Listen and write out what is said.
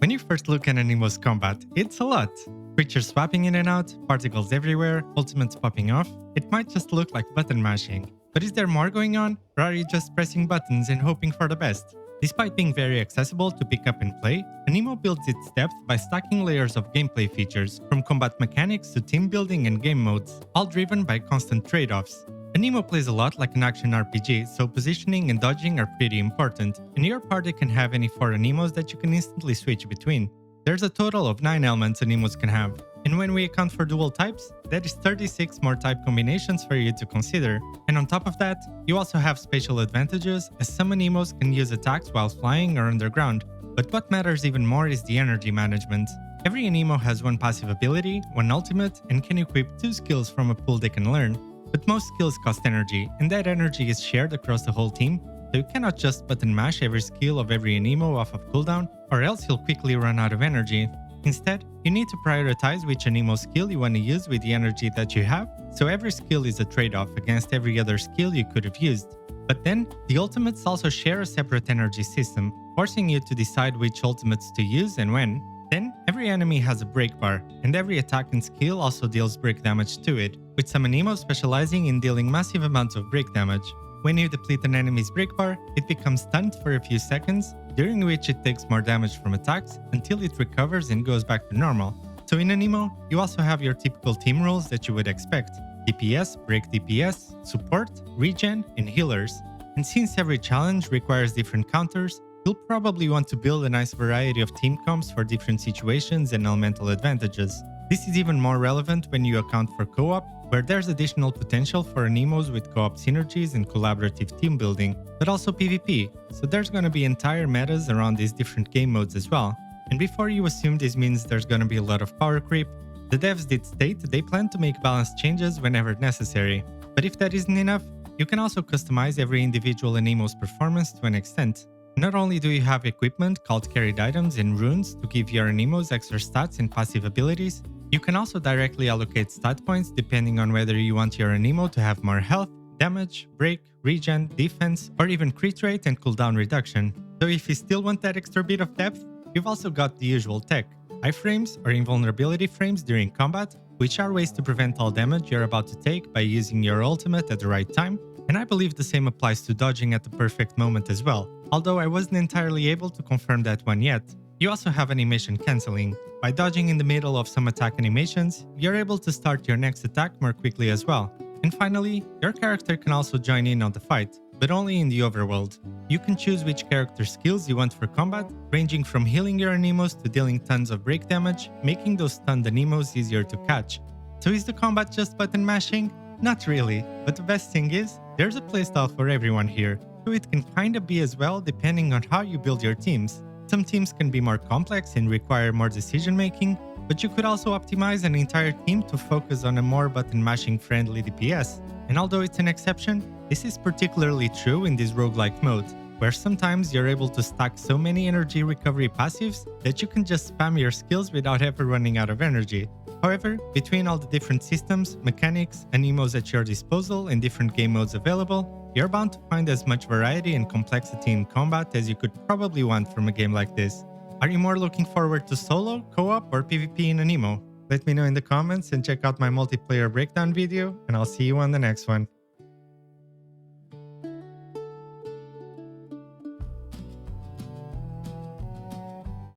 When you first look at Aniimo's combat, it's a lot. Creatures swapping in and out, particles everywhere, ultimates popping off. It might just look like button mashing. But is there more going on, or are you just pressing buttons and hoping for the best? Despite being very accessible to pick up and play, Aniimo builds its depth by stacking layers of gameplay features, from combat mechanics to team building and game modes, all driven by constant trade-offs. Aniimo plays a lot like an action RPG, so positioning and dodging are pretty important, and your party can have any 4 Aniimos that you can instantly switch between. There's a total of 9 elements Aniimos can have, and when we account for dual types, that is 36 more type combinations for you to consider. And on top of that, you also have spatial advantages, as some Aniimos can use attacks while flying or underground. But what matters even more is the energy management. Every Aniimo has one passive ability, one ultimate, and can equip 2 skills from a pool they can learn. But most skills cost energy, and that energy is shared across the whole team, so you cannot just button mash every skill of every Aniimo off of cooldown, or else you'll quickly run out of energy. Instead, you need to prioritize which Aniimo skill you want to use with the energy that you have, so every skill is a trade-off against every other skill you could have used. But then, the ultimates also share a separate energy system, forcing you to decide which ultimates to use and when. Then, every enemy has a break bar, and every attack and skill also deals break damage to it, with some Aniimo specializing in dealing massive amounts of break damage. When you deplete an enemy's break bar, it becomes stunned for a few seconds, during which it takes more damage from attacks until it recovers and goes back to normal. So in Aniimo, you also have your typical team rules that you would expect: DPS, break DPS, support, regen, and healers. And since every challenge requires different counters, you'll probably want to build a nice variety of team comps for different situations and elemental advantages. This is even more relevant when you account for co-op, where there's additional potential for Aniimos with co-op synergies and collaborative team building, but also PvP, so there's gonna be entire metas around these different game modes as well. And before you assume this means there's gonna be a lot of power creep, the devs did state they plan to make balance changes whenever necessary. But if that isn't enough, you can also customize every individual Aniimo's performance to an extent. Not only do you have equipment called carried items and runes to give your Aniimos extra stats and passive abilities, you can also directly allocate stat points depending on whether you want your Aniimo to have more health, damage, break, regen, defense, or even crit rate and cooldown reduction. So if you still want that extra bit of depth, you've also got the usual tech: iframes or invulnerability frames during combat, which are ways to prevent all damage you're about to take by using your ultimate at the right time, and I believe the same applies to dodging at the perfect moment as well, although I wasn't entirely able to confirm that one yet. You also have animation cancelling. By dodging in the middle of some attack animations, you're able to start your next attack more quickly as well. And finally, your character can also join in on the fight, but only in the overworld. You can choose which character skills you want for combat, ranging from healing your Aniimos to dealing tons of break damage, making those stunned Aniimos easier to catch. So is the combat just button mashing? Not really, but the best thing is, there's a playstyle for everyone here, so it can kinda be as well depending on how you build your teams. Some teams can be more complex and require more decision making, but you could also optimize an entire team to focus on a more button mashing friendly DPS. And although it's an exception, this is particularly true in this roguelike mode, where sometimes you're able to stack so many energy recovery passives that you can just spam your skills without ever running out of energy. However, between all the different systems, mechanics, Aniimos at your disposal, and different game modes available, you're bound to find as much variety and complexity in combat as you could probably want from a game like this. Are you more looking forward to solo, co-op, or PvP in Aniimo? Let me know in the comments and check out my multiplayer breakdown video, and I'll see you on the next one.